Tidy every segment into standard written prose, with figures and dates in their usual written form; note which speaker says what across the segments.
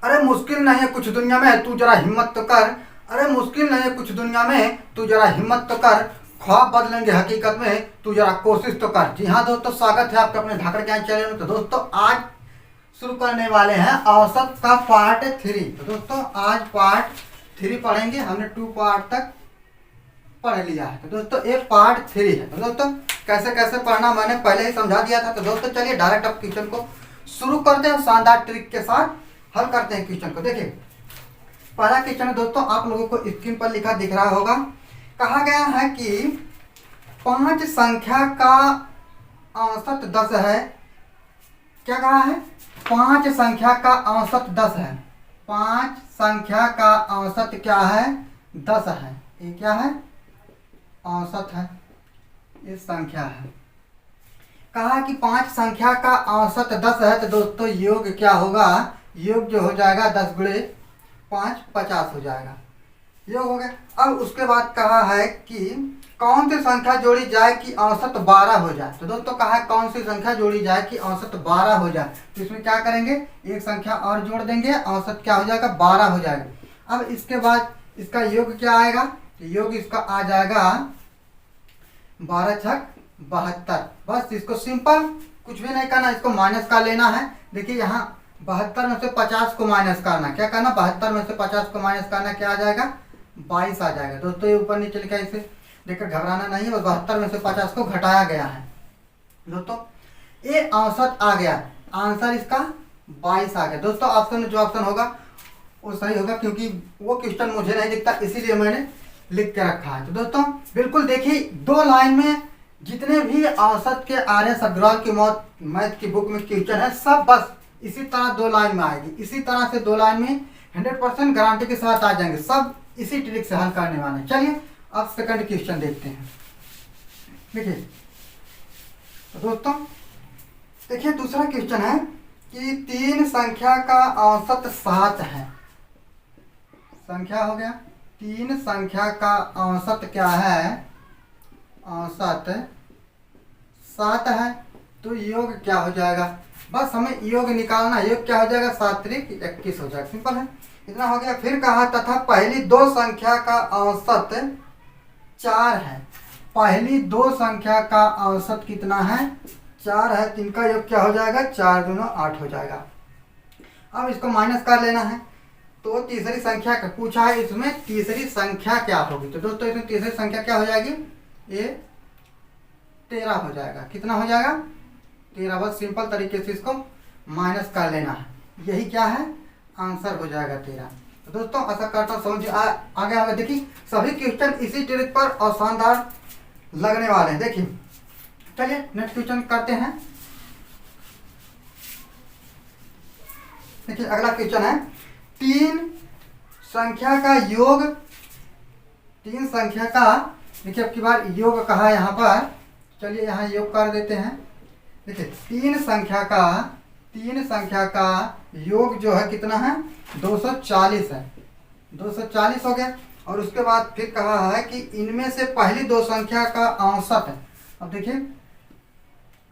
Speaker 1: अरे मुश्किल नहीं है कुछ दुनिया में, तू जरा हिम्मत तो कर। अरे मुश्किल नहीं है कुछ दुनिया में, तू जरा हिम्मत तो कर। ख्वाब बदलेंगे हकीकत में, तू जरा कोशिश तो कर। जी हाँ दोस्तों, स्वागत है आपका अपने धाकड़ ज्ञान चैनल में। तो दोस्तों आज शुरू करने वाले हैं औसत का पार्ट 3। तो दोस्तों आज पार्ट 3 पढ़ेंगे। हमने 2 पार्ट तक पढ़ लिया है। तो दोस्तों एक पार्ट 3 है। तो दोस्तों कैसे कैसे पढ़ना मैंने पहले ही समझा दिया था। तो दोस्तों चलिए डायरेक्ट अब क्वेश्चन को शुरू करते हैं। शानदार ट्रिक के साथ हल करते हैं क्वेश्चन को। देखिए पहला क्वेश्चन है दोस्तों, आप लोगों को स्क्रीन पर लिखा दिख रहा होगा। कहा गया है कि 5 संख्या का औसत 10 है। क्या कहा है? 5 संख्या का औसत 10 है। 5 संख्या का औसत क्या है? 10 है। ये क्या है? औसत है, ये संख्या है। कहा कि 5 संख्या का औसत 10 है। तो दोस्तों योग क्या होगा? योग जो हो जाएगा 10 गुणे 5 50 हो जाएगा। योग हो गया। अब उसके बाद कहा है कि कौन सी संख्या जोड़ी जाए कि औसत 12 हो जाए। तो दोस्तों कहा है कौन सी संख्या जोड़ी जाए कि औसत 12 हो जाए। तो इसमें क्या करेंगे? एक संख्या और जोड़ देंगे, औसत क्या हो जाएगा? 12 हो जाएगा। अब इसके बाद इसका योग क्या आएगा? योग इसका आ जाएगा 12 छक 72। बस इसको सिंपल कुछ भी नहीं करना, इसको माइनस का लेना है। देखिए यहाँ 72 में से 50 को माइनस करना। क्या करना? 72 में से 50 को माइनस करना। क्या आ जाएगा? 22 आ जाएगा। दोस्तों ये ऊपर नीचे लिखा है, इसे देखकर घबराना नहीं है। बस 72 में से 50 को घटाया गया है। दोस्तों ये औसत आ गया, आंसर इसका 22 आ गया। दोस्तों ऑप्शन में जो ऑप्शन होगा वो सही होगा, क्योंकि वो क्वेश्चन मुझे नहीं दिखता इसीलिए मैंने लिख के रखा है। तो दोस्तों बिल्कुल देखिए 2 लाइन में जितने भी औसत के आर्य सग्रवाल की मैथ की बुक में क्वेश्चन है, सब बस इसी तरह 2 लाइन में आएगी। इसी तरह से 2 लाइन में 100% गारंटी के साथ आ जाएंगे। सब इसी ट्रिक से हल करने वाले हैं। चलिए अब सेकंड क्वेश्चन देखते हैं। देखिए तो दोस्तों देखिए दूसरा क्वेश्चन है कि 3 संख्या का औसत 7 है। संख्या हो गया, 3 संख्या का औसत क्या है? औसत 7 है। तो योग क्या हो जाएगा? बस हमें योग निकालना है। योग क्या हो जाएगा? 7 त्रिक 21 हो जाएगा। सिंपल है, इतना हो गया। फिर कहा तथा पहली 2 संख्या का औसत 4 है। पहली 2 संख्या का औसत कितना है? 4 है। तो इनका योग क्या हो जाएगा? 4 दूना 8 हो जाएगा। अब इसको माइनस कर लेना है। तो तीसरी संख्या का पूछा है, इसमें तीसरी संख्या क्या होगी? तो दोस्तों इसमें तीसरी संख्या क्या हो जाएगी? ये 13 हो जाएगा। कितना हो जाएगा? 13। बस सिंपल तरीके से इसको माइनस कर लेना है। यही क्या है? आंसर हो जाएगा 13। तो दोस्तों ऐसा करता हूँ समझ आगे आगे। देखिए सभी क्वेश्चन इसी ट्रिक पर और शानदार लगने वाले हैं। देखिए चलिए नेक्स्ट क्वेश्चन करते हैं। देखिए अगला क्वेश्चन है 3 संख्या का योग। 3 संख्या का देखिए अब की बार योग कहा है यहाँ पर। चलिए यहाँ योग कर देते हैं। देखिए 3 संख्या का योग जो है कितना है? 240 है। 240 हो गया। और उसके बाद फिर कहा है कि इनमें से पहली 2 संख्या का औसत है। अब देखिए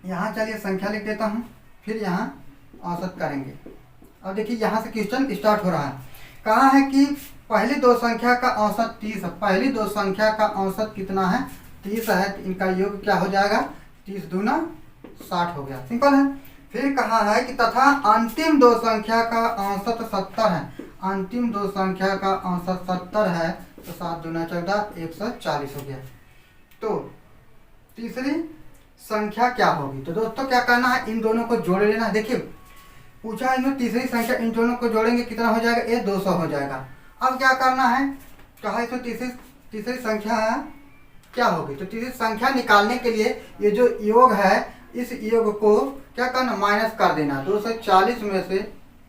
Speaker 1: यहाँ चलिए संख्या लिख देता हूँ, फिर यहाँ औसत करेंगे। अब देखिए यहाँ से क्वेश्चन स्टार्ट हो रहा है। कहा है कि पहली 2 संख्या का औसत 30 है। पहली 2 संख्या का औसत कितना है? 30 है। तो इनका योग क्या हो जाएगा? 30 दूना 60 हो गया। सिंपल है। फिर कहा है कि तथा अंतिम 2 संख्या का औसत 70 है। अंतिम 2 संख्या का औसत 70 है। तो 7 दूना 14 140 हो गया। तो तीसरी संख्या क्या होगी? तो दोस्तों क्या करना है? इन दोनों को जोड़ लेना है। देखिए पूछा इनमें तीसरी संख्या, इन दोनों को जोड़ेंगे कितना हो जाएगा? ये 200 हो जाएगा। अब क्या करना है? कहा इसमें तीसरी संख्या है क्या होगी? तो तीसरी संख्या निकालने के लिए ये जो योग है, इस योग को क्या करना? माइनस कर देना। 240 में से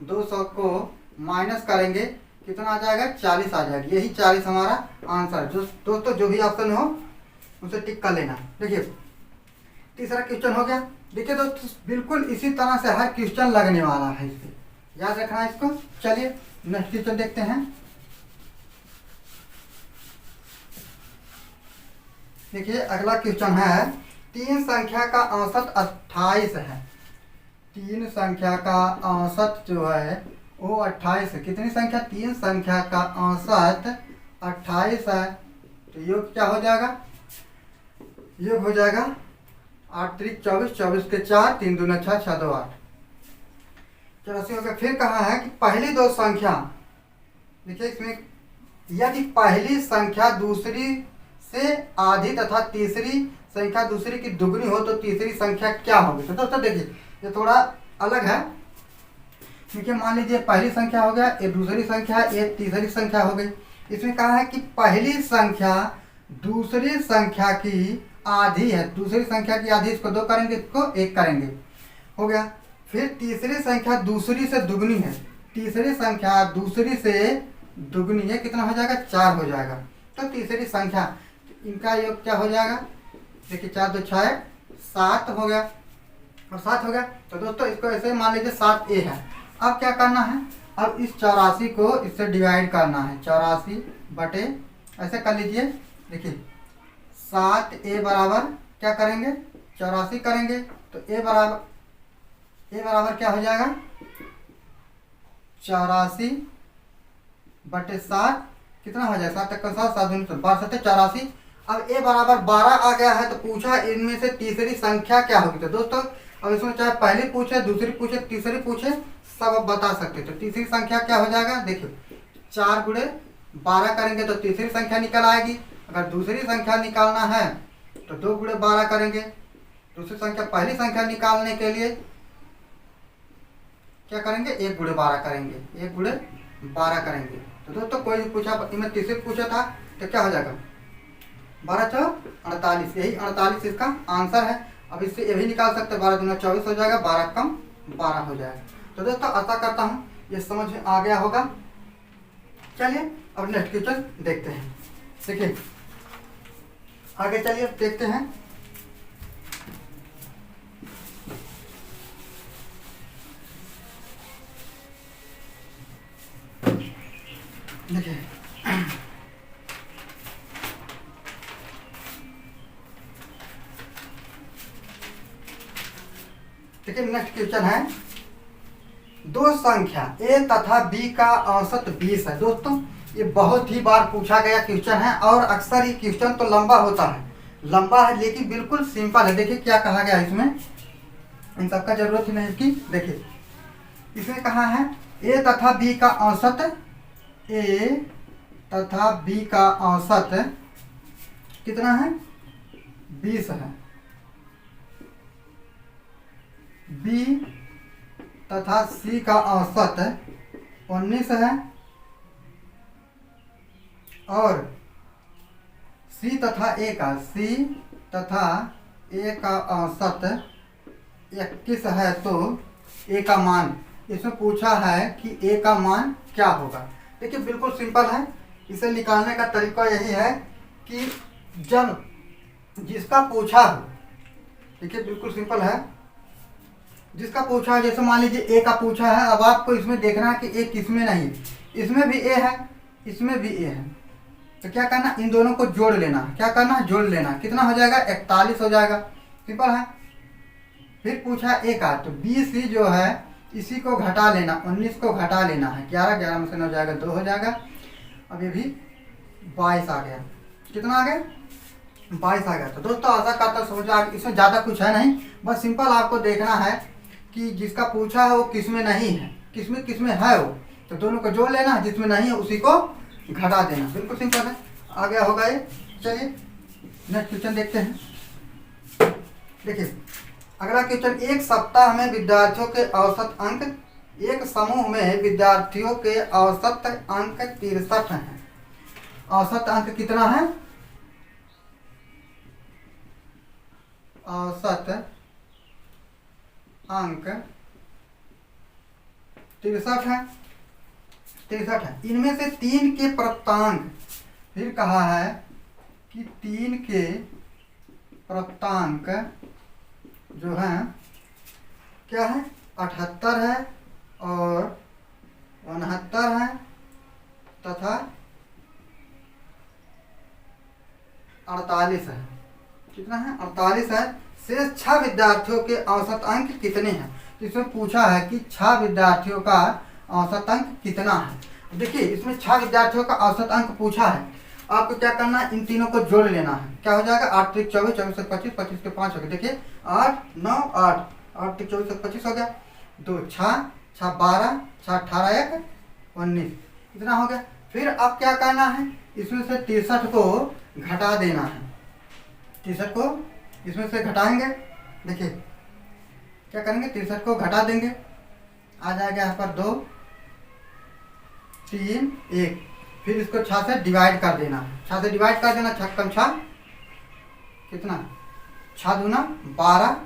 Speaker 1: 200 को माइनस करेंगे, कितना आ जाएगा? 40 आ जाएगा। यही 40 हमारा आंसर। जो दोस्तों जो भी ऑप्शन हो उसे टिक कर लेना। देखिए तीसरा क्वेश्चन हो गया। देखिए दोस्तों बिल्कुल इसी तरह से हर क्वेश्चन लगने वाला है, इससे याद रखना है इसको। चलिए नेक्स्ट क्वेश्चन देखते हैं। देखिए अगला क्वेश्चन है 3 संख्या का औसत 28 है। 3 संख्या का औसत जो है वो 28 है। कितनी संख्या? 3 संख्या का औसत 28 है। तो योग क्या हो जाएगा? योग हो जाएगा 8 त्रिक 24, 24 के 4, 3 दूना 6, 6 दो 8, 84 हो गया। फिर कहा है कि पहली दो संख्या, देखिए इसमें, यदि पहली संख्या दूसरी से आधी तथा तीसरी संख्या दूसरी की दुगनी हो तो तीसरी संख्या क्या होगी? तो दोस्तों देखिए ये थोड़ा अलग है। देखिए मान लीजिए पहली संख्या हो गया, ये दूसरी संख्या, ये तीसरी संख्या हो गई। इसमें कहा है कि पहली संख्या दूसरी संख्या की आधी है। दूसरी संख्या की आधी, इसको 2 करेंगे, इसको 1 करेंगे, हो गया। फिर तीसरी संख्या दूसरी से दुगनी है। तीसरी संख्या दूसरी से दुगनी है, कितना हो जाएगा? 4 हो जाएगा। तो तीसरी संख्या, इनका योग क्या हो जाएगा? देखिए 4 2 6 7 हो गया, और 7 हो गया। तो दोस्तों इसको ऐसे मान लीजिए 7a है। अब क्या करना है? अब इस 84 को इससे डिवाइड करना है। 84 बटे, ऐसे कर लीजिए। देखिए 7a बराबर क्या करेंगे? 84 करेंगे। तो a बराबर क्या हो जाएगा? 84 बटे 7, कितना हो जाएगा? 7 का 7, 7 दूनी 12, 7 84। अब a बराबर 12 आ गया है। तो पूछा इनमें से तीसरी संख्या क्या होगी? तो दोस्तों अब इसमें चाहे पहली पूछे, दूसरी पूछे, तीसरी पूछे, सब अब बता सकते। तो तीसरी संख्या क्या हो जाएगा? देखिए 4 गुणे 12 करेंगे तो तीसरी संख्या निकल आएगी। अगर दूसरी संख्या निकालना है तो 2 गुणे 12 करेंगे। दूसरी संख्या, पहली संख्या निकालने के लिए क्या करेंगे? 1 गुणे 12 करेंगे, 1 गुणे 12 करेंगे। तो दोस्तों कोई पूछा, इनमें तीसरी पूछा था, तो क्या हो जाएगा? 12 चौक 48, यही 48 इसका आंसर है। अब इससे ये भी निकाल सकते हैं, 12 दूना 24 हो जाएगा, 12 कम 12 हो जाएगा। तो दोस्तों आशा करता हूँ ये समझ में आ गया होगा। चलिए अब नेक्स्ट क्वेश्चन देखते हैं। देखिए आगे चलिए अब देखते हैं। देखिए नेक्स्ट क्वेश्चन है, दो संख्या a तथा b का औसत 20 है। दोस्तों ये बहुत ही बार पूछा गया क्वेश्चन है, और अक्सर ये क्वेश्चन तो लंबा होता है, लंबा है लेकिन बिल्कुल सिंपल है। देखिए क्या कहा गया इसमें, इन सबका जरूरत ही नहीं की। देखिए इसमें कहा है a तथा b का औसत, a तथा b का औसत कितना है? 20 है। b तथा c का औसत 19 है, और c तथा a का औसत 21 है। तो a का मान, इसमें पूछा है कि a का मान क्या होगा। देखिए बिल्कुल सिंपल है, इसे निकालने का तरीका यही है कि जब जिसका पूछा हो, देखिए बिल्कुल सिंपल है, जिसका पूछा है, जैसे मान लीजिए a का पूछा है, अब आपको इसमें देखना है कि a किसमें नहीं है, इसमें भी a है, इसमें भी a है। तो क्या करना, इन दोनों को जोड़ लेना। क्या करना है? जोड़ लेना। कितना हो जाएगा? 41 हो जाएगा, सिंपल है। फिर पूछा a का, तो 20 जो है इसी को घटा लेना, 19 को घटा लेना है, 11 11 में से 9 जाएगा, 2 हो जाएगा। अब ये भी 22 आ गया। कितना आ गया? 22 आ गया। तो दोस्तों आशा करता समझ आ, इसमें ज़्यादा कुछ है नहीं, बस सिंपल आपको देखना है कि जिसका पूछा है वो किसमें नहीं है, किसमें है वो, तो दोनों को जोड़ लेना, जिसमें नहीं है उसी को घटा देना। बिल्कुल सिंपल है, आ गया होगा ये। चलिए नेक्स्ट क्वेश्चन देखते हैं। देखिए अगला क्वेश्चन, एक सप्ताह में विद्यार्थियों के औसत अंक, एक समूह में विद्यार्थियों के औसत अंक 63 हैं। औसत अंक कितना है? औसत अंक 63 है, 63 है। इनमें से 3 के प्राप्तांक, फिर कहा है कि 3 के प्राप्तांक जो है क्या है? 78 है और 69 है तथा 48 है। कितना है? 48 है। शेष 6 विद्यार्थियों के औसत अंक कितने हैं? इसमें पूछा है कि 6 विद्यार्थियों का औसत अंक कितना है। देखिए इसमें 6 विद्यार्थियों का औसत अंक पूछा है। आपको क्या करना है, इन तीनों को जोड़ लेना है। क्या हो जाएगा, 8 3 24, 24 से 25, 25 के 5 हो गए। देखिए 8 9 8, 8 3 24 से 25 हो गया। 2 6 6 12, 6 18 1 19, इतना हो गया। फिर अब क्या करना है, इसमें से 63 को घटा देना है। 63 को इसमें से घटाएंगे। देखिए क्या करेंगे, 63 को घटा देंगे, आ जाएगा यहाँ पर 2 3 1। फिर इसको 6 से डिवाइड कर देना, 6 से डिवाइड कर देना। 6 कम 6 कितना, 6 दूना 12,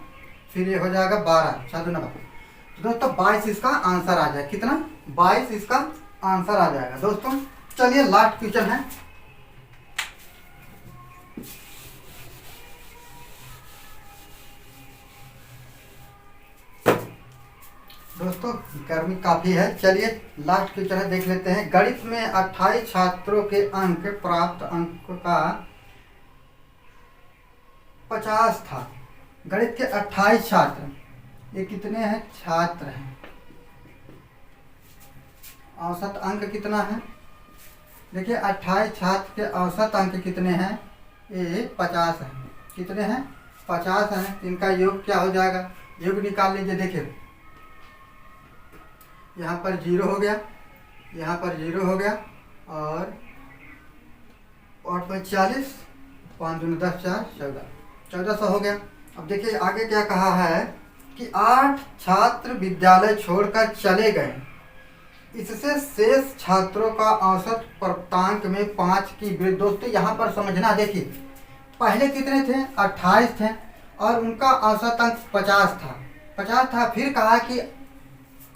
Speaker 1: फिर ये हो जाएगा 12, 6 दूना 12। तो दोस्तों 22 इसका आंसर आ जाएगा। कितना, 22 इसका आंसर आ जाएगा। दोस्तों चलिए लास्ट क्वेश्चन है। दोस्तों गर्मी काफी है, चलिए लास्ट क्वेश्चन है, देख लेते हैं। गणित में 28 छात्रों के अंक प्राप्त अंक का 50 था। गणित के 28 छात्र, ये कितने हैं छात्र हैं, औसत अंक कितना है। देखिए 28 छात्र के औसत अंक कितने हैं, ये 50 है। कितने हैं, 50 हैं। इनका योग क्या हो जाएगा, योग निकाल लीजिए। देखिए यहाँ पर 0 हो गया, यहाँ पर 0 हो गया, और 8 5 40, 5 दूनी 10 4 14, 1400 हो गया। अब देखिए आगे क्या कहा है कि 8 छात्र विद्यालय छोड़कर चले गए, इससे शेष छात्रों का औसत प्राप्तांक में 5 की वृद्धि। दोस्तों यहाँ पर समझना, देखिए पहले कितने थे, 28 थे, और उनका औसत अंक 50 था। फिर कहा कि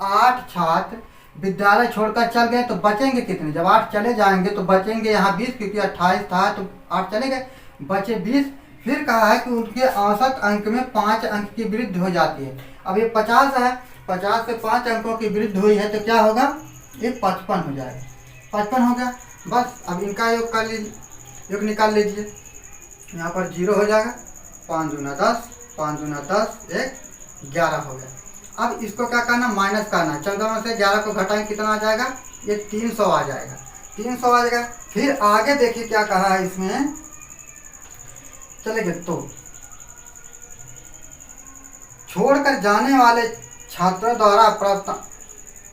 Speaker 1: 8 छात्र विद्यालय छोड़कर चल गए, तो बचेंगे कितने, जब 8 चले जाएंगे तो बचेंगे यहाँ 20, क्योंकि 28 था तो 8 चले गए, बचे 20। फिर कहा है कि उनके औसत अंक में 5 अंक की वृद्धि हो जाती है। अब ये 50 है, 50 से 5 अंकों की वृद्धि हुई है, तो क्या होगा, ये 55 हो जाएगा। 55 हो गया। बस अब इनका योग कर लीजिए, योग निकाल लीजिए। यहाँ पर 0 हो जाएगा, 5 दूना 10, 5 दूना 10 1 11 हो गया। अब इसको क्या करना, माइनस करना। 14 में से 11 को घटाएं, कितना आ जाएगा, ये 300 आ जाएगा। 300 आ जाएगा। फिर आगे देखिए क्या कहा है इसमें, चलेंगे तो छोड़कर जाने वाले छात्रों द्वारा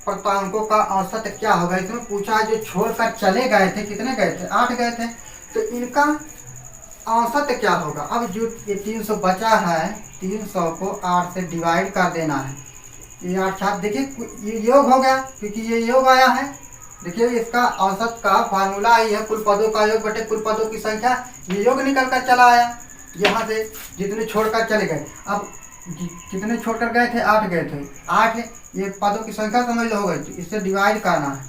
Speaker 1: प्राप्तांकों का औसत क्या होगा। इसमें पूछा है जो छोड़कर चले गए थे, कितने गए थे, 8 गए थे, तो इनका औसत क्या होगा। अब जो ये 300 बचा है, 300 को 8 से डिवाइड कर देना है। ये 8 छात्र, देखिए ये योग हो गया, क्योंकि ये योग आया है। देखिए इसका औसत का फार्मूला ही है कुल पदों का योग बटे कुल पदों की संख्या। ये योग निकल कर चला आया यहाँ से, जितने छोड़कर चले गए। अब कितने छोड़कर गए थे, 8 गए थे, 8 ये पदों की संख्या समझ लो हो गई, तो इससे डिवाइड करना है,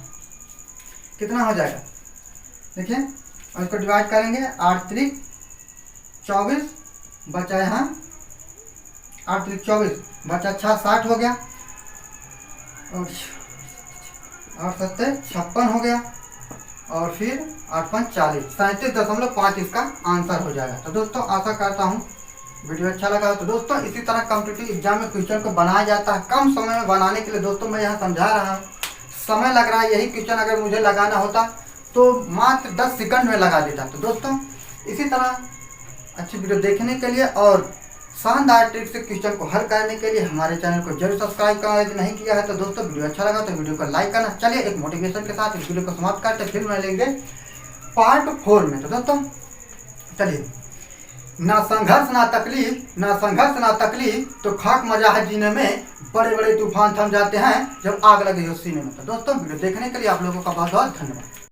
Speaker 1: कितना हो जाएगा। देखिए और इसको डिवाइड करेंगे, 8 3 24 बचा, यहाँ 8 3 24 बचा, 6 60 हो गया, और 8 7 56 हो गया, और फिर 8 5 40, 37.5 इसका आंसर हो जाएगा। तो दोस्तों आशा करता हूँ वीडियो अच्छा लगा हो। तो दोस्तों इसी तरह कॉम्पिटिटिव एग्जाम में क्वेश्चन को बनाया जाता है, कम समय में बनाने के लिए दोस्तों मैं यहाँ समझा रहा हूँ। समय लग रहा है, यही क्वेश्चन अगर मुझे लगाना होता तो मात्र 10 सेकंड में लगा देता। तो दोस्तों इसी तरह अच्छी वीडियो देखने के लिए और शानदार ट्रिक से क्वेश्चन को हल करने के लिए हमारे चैनल को जरूर सब्सक्राइब करना, यदि नहीं किया है तो दोस्तों वीडियो अच्छा लगा तो वीडियो को लाइक करना। चलिए एक मोटिवेशन के साथ इस वीडियो को समाप्त करते, फिर मिलेंगे पार्ट 4 में। तो दोस्तों चलिए, ना संघर्ष ना तकलीफ तो खाक मजा है जीने में, बड़े बड़े तूफान थम जाते हैं जब आग लगे हो सीने में। तो दोस्तों वीडियो देखने के लिए आप लोगों का बहुत बहुत धन्यवाद।